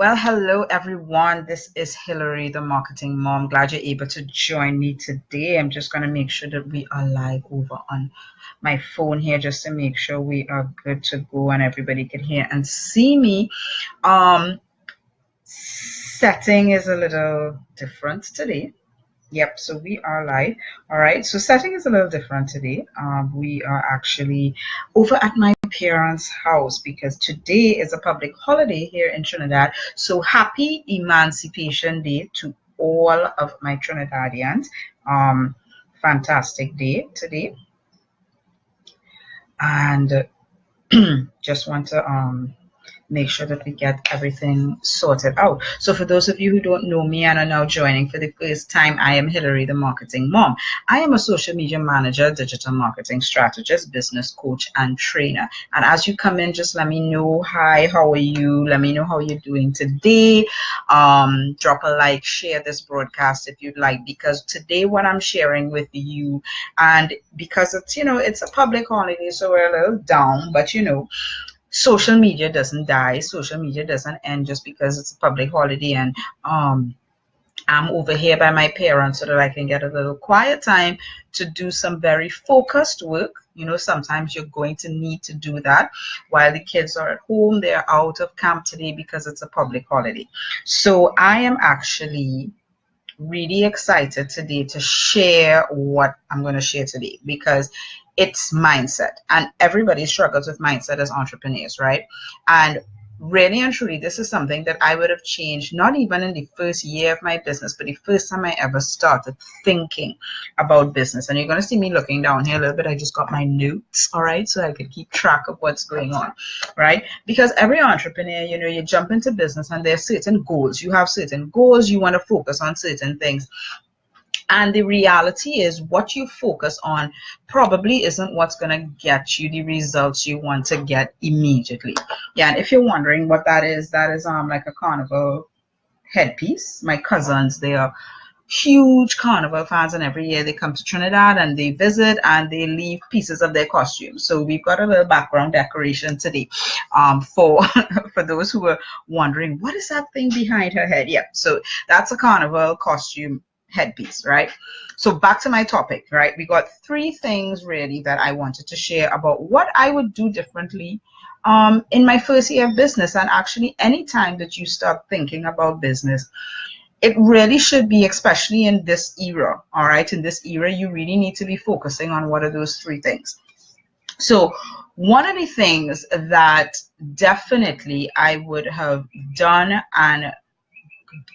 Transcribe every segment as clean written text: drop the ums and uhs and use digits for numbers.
Well, hello everyone. This is Hillary, the marketing mom. Glad you're able to join me today. I'm just going to make sure that we are live over on my phone here just to make sure we are good to go and everybody can hear and see me. Setting is a little different today. Yep, so we are live. All right, so setting is a little different today. We are actually over at my parents' house because today is a public holiday here in Trinidad. So happy Emancipation Day to all of my Trinidadians. Fantastic day today. And just want to make sure that we get everything sorted out. So for those of you who don't know me and are now joining for the first time, I am Hillary, the marketing mom. I am a social media manager, digital marketing strategist, business coach, and trainer. And as you come in, just let me know, hi, how are you? Let me know how you're doing today. Drop a like, share this broadcast if you'd like, because today what I'm sharing with you, and because it's a public holiday, so we're a little down, but social media doesn't die. Social media doesn't end just because it's a public holiday and I'm over here by my parents so that I can get a little quiet time to do some very focused work. Sometimes you're going to need to do that while the kids are at home. They're out of camp today because it's a public holiday. So I am actually really excited today to share what I'm going to share today because it's mindset, and everybody struggles with mindset as entrepreneurs, right? And really and truly, this is something that I would have changed not even in the first year of my business, but the first time I ever started thinking about business. And you're going to see me looking down here a little bit. I just got my notes, all right, so I could keep track of what's going on, right? Because every entrepreneur, you jump into business and there's certain goals. You have certain goals, you want to focus on certain things. And the reality is what you focus on probably isn't what's going to get you the results you want to get immediately. Yeah, and if you're wondering what that is like a carnival headpiece. My cousins, they are huge carnival fans, and every year they come to Trinidad and they visit and they leave pieces of their costume. So we've got a little background decoration today for for those who are wondering, what is that thing behind her head? Yeah, so that's a carnival costume headpiece, right? So back to my topic, right? We got three things really that I wanted to share about what I would do differently in my first year of business. And actually, anytime that you start thinking about business, it really should be, especially in this era, all right? In this era, you really need to be focusing on what are those three things. So one of the things that definitely I would have done and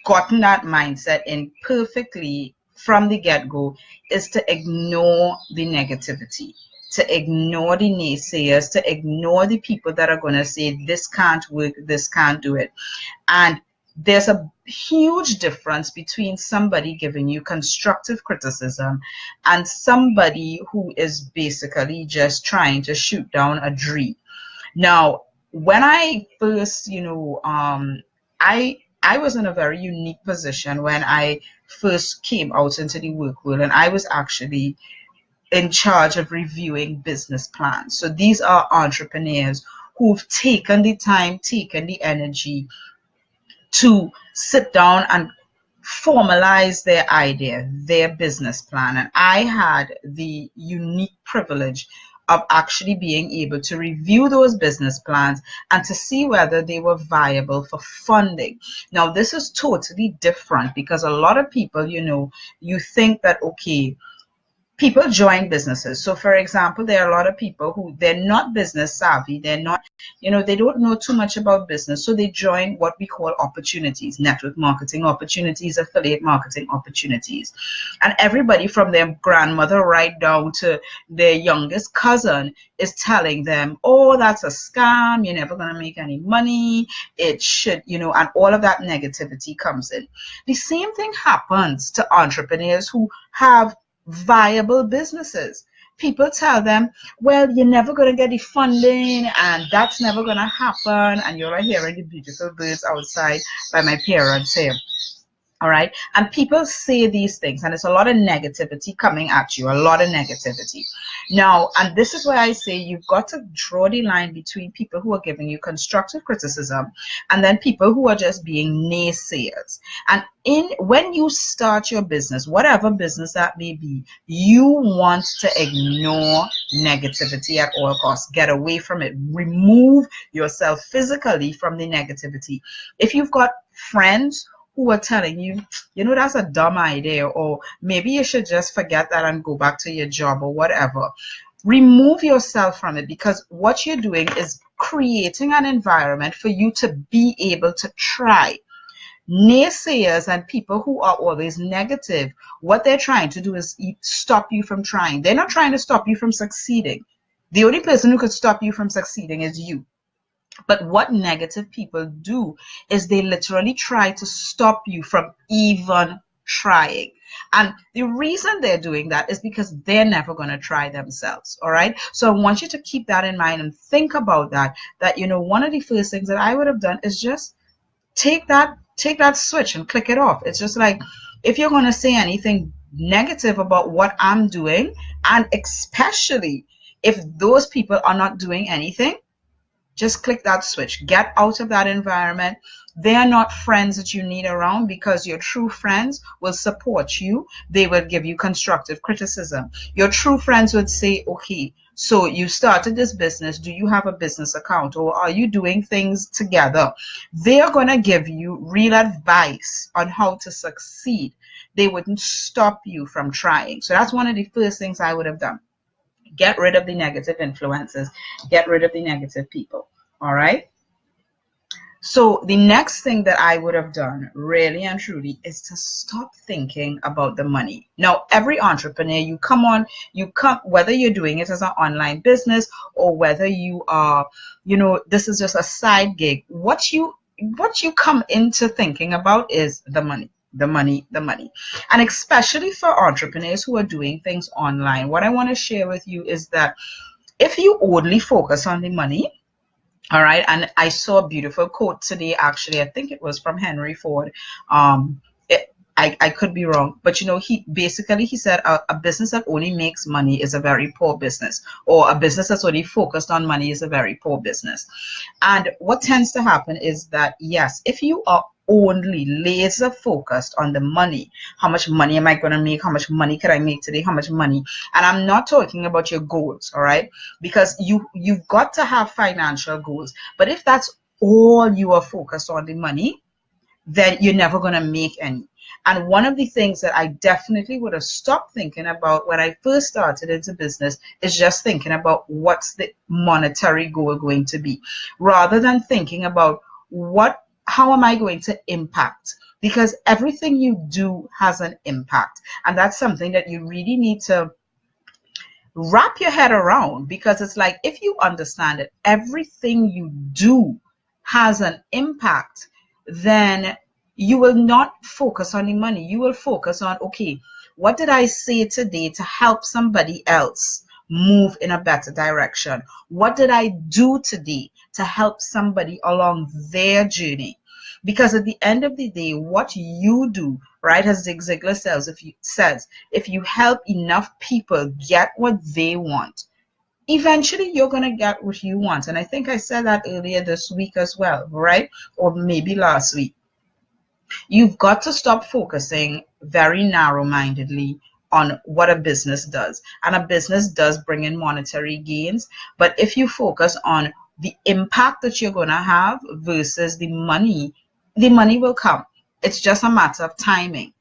gotten that mindset in perfectly from the get-go is to ignore the negativity, to ignore the naysayers, to ignore the people that are going to say this can't work, this can't do it. And there's a huge difference between somebody giving you constructive criticism and somebody who is basically just trying to shoot down a dream. Now, when I first, I was in a very unique position when I first came out into the work world, and I was actually in charge of reviewing business plans. So these are entrepreneurs who've taken the time, taken the energy to sit down and formalize their idea, their business plan. And I had the unique privilege of actually being able to review those business plans and to see whether they were viable for funding. Now, this is totally different because a lot of people, you think that, okay, people join businesses. So for example, there are a lot of people who they're not business savvy. They're not, they don't know too much about business. So they join what we call opportunities, network marketing opportunities, affiliate marketing opportunities. And everybody from their grandmother right down to their youngest cousin is telling them, oh, that's a scam. You're never going to make any money. It should, and all of that negativity comes in. The same thing happens to entrepreneurs who have viable businesses. People tell them, well, you're never going to get the funding and that's never going to happen. And you're hearing the beautiful birds outside by my parents here. All right. And people say these things, and it's a lot of negativity coming at you, a lot of negativity. Now, and this is why I say you've got to draw the line between people who are giving you constructive criticism and then people who are just being naysayers. And when you start your business, whatever business that may be, you want to ignore negativity at all costs. Get away from it. Remove yourself physically from the negativity. If you've got friends who are telling you, you know, that's a dumb idea, or maybe you should just forget that and go back to your job or whatever. Remove yourself from it, because what you're doing is creating an environment for you to be able to try. Naysayers and people who are always negative, what they're trying to do is stop you from trying. They're not trying to stop you from succeeding. The only person who could stop you from succeeding is you. But what negative people do is they literally try to stop you from even trying. And the reason they're doing that is because they're never going to try themselves. All right. So I want you to keep that in mind and think about that, you know, one of the first things that I would have done is just take that switch and click it off. It's just like, if you're going to say anything negative about what I'm doing, and especially if those people are not doing anything, just click that switch. Get out of that environment. They are not friends that you need around, because your true friends will support you. They will give you constructive criticism. Your true friends would say, okay, so you started this business. Do you have a business account, or are you doing things together? They are going to give you real advice on how to succeed. They wouldn't stop you from trying. So that's one of the first things I would have done. Get rid of the negative influences. Get rid of the negative people. All right. So the next thing that I would have done, really and truly, is to stop thinking about the money. Now, every entrepreneur, you come, whether you're doing it as an online business or whether you are, you know, this is just a side gig. What you come into thinking about is the money. The money. And especially for entrepreneurs who are doing things online, what I want to share with you is that if you only focus on the money, all right, and I saw a beautiful quote today, actually, I think it was from Henry Ford. I could be wrong, but you know, he said a business that only makes money is a very poor business, or a business that's only focused on money is a very poor business. And what tends to happen is that, yes, if you are only laser focused on the money, how much money am I going to make, how much money could I make today, how much money, and I'm not talking about your goals, all right, because you've got to have financial goals. But if that's all you are focused on, the money, then you're never going to make any. And one of the things that I definitely would have stopped thinking about when I first started into business is just thinking about what's the monetary goal going to be, rather than thinking about how am I going to impact? Because everything you do has an impact. And that's something that you really need to wrap your head around, because it's like, if you understand that everything you do has an impact, then you will not focus on the money. You will focus on, okay, what did I say today to help somebody else move in a better direction? What did I do today to help somebody along their journey? Because at the end of the day, what you do, right, as Zig Ziglar says, if you help enough people get what they want, eventually you're going to get what you want. And I think I said that earlier this week as well, right? Or maybe last week. You've got to stop focusing very narrow-mindedly on what a business does. And a business does bring in monetary gains. But if you focus on the impact that you're going to have versus the money will come. It's just a matter of timing.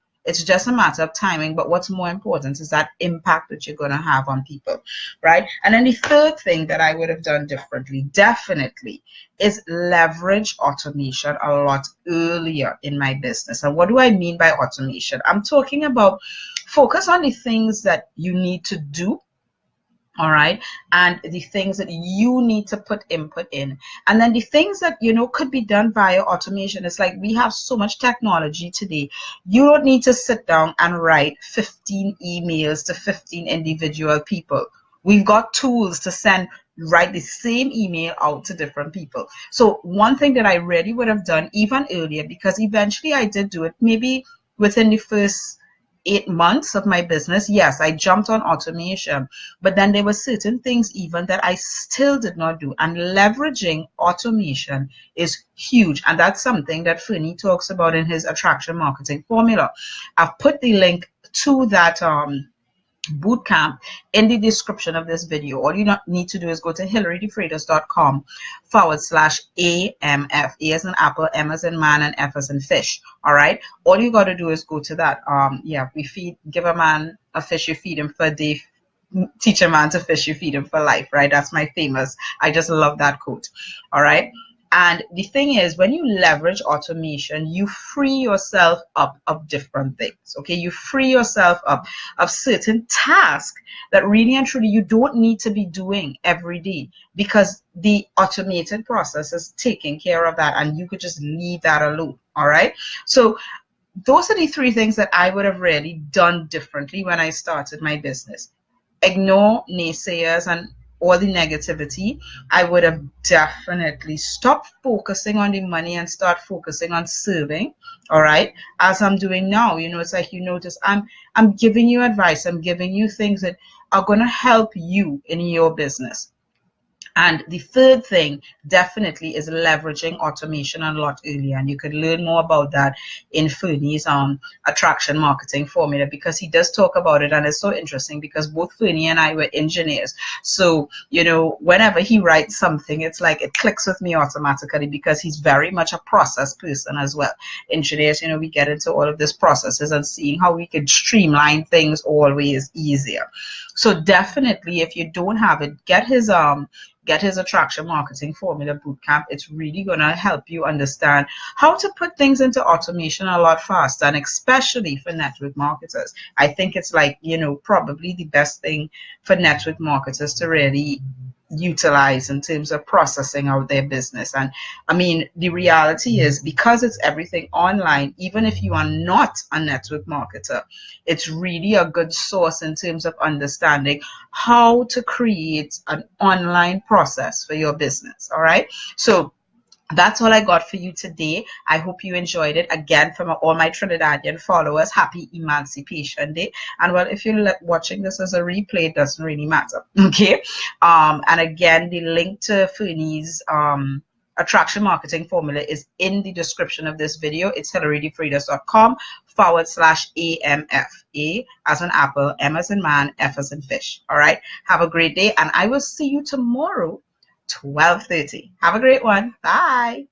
But what's more important is that impact that you're going to have on people, right? And then the third thing that I would have done differently, definitely, is leverage automation a lot earlier in my business. And what do I mean by automation? I'm talking about focus on the things that you need to do, all right, and the things that you need to put input in, and then the things that, you know, could be done via automation. It's like, we have so much technology today. You don't need to sit down and write 15 emails to 15 individual people. We've got tools to write the same email out to different people. So one thing that I really would have done even earlier, because eventually I did do it, maybe within the first 8 months of my business, yes, I jumped on automation, but then there were certain things even that I still did not do. And leveraging automation is huge. And that's something that Fernie talks about in his attraction marketing formula. I've put the link to that bootcamp in the description of this video. All you need to do is go to hillarydefreitas.com/AMF. A as in apple, M as in man, and F as in fish. All right. All you got to do is go to that. Give a man a fish, you feed him for a day. Teach a man to fish, you feed him for life. Right. That's my famous. I just love that quote. All right. And the thing is, when you leverage automation, you free yourself up of different things. Okay, you free yourself up of certain tasks that really and truly you don't need to be doing every day, because the automated process is taking care of that, and you could just leave that alone. All right. So those are the three things that I would have really done differently when I started my business. Ignore naysayers and all the negativity. I would have definitely stopped focusing on the money and start focusing on serving. All right, as I'm doing now. It's like, you notice I'm giving you advice. I'm giving you things that are going to help you in your business. And the third thing definitely is leveraging automation a lot earlier. And you can learn more about that in Fernie's attraction marketing formula, because he does talk about it. And it's so interesting because both Fernie and I were engineers. So, whenever he writes something, it's like it clicks with me automatically, because he's very much a process person as well. Engineers, we get into all of these processes and seeing how we can streamline things always easier. So definitely, if you don't have it, get his attraction marketing formula bootcamp. It's really going to help you understand how to put things into automation a lot faster, and especially for network marketers. I think it's like, probably the best thing for network marketers to really utilize in terms of processing out their business. And I mean, the reality is, because it's everything online, even if you are not a network marketer, it's really a good source in terms of understanding how to create an online process for your business. All right. So that's all I got for you today. I hope you enjoyed it. Again, from all my Trinidadian followers, happy Emancipation Day. And well, if you're watching this as a replay, it doesn't really matter. Okay. And again, the link to Fernie's attraction marketing formula is in the description of this video. It's hillarydefreitas.com/AMF. A as in apple, M as in man, F as in fish. All right. Have a great day, and I will see you tomorrow, 12:30. Have a great one. Bye.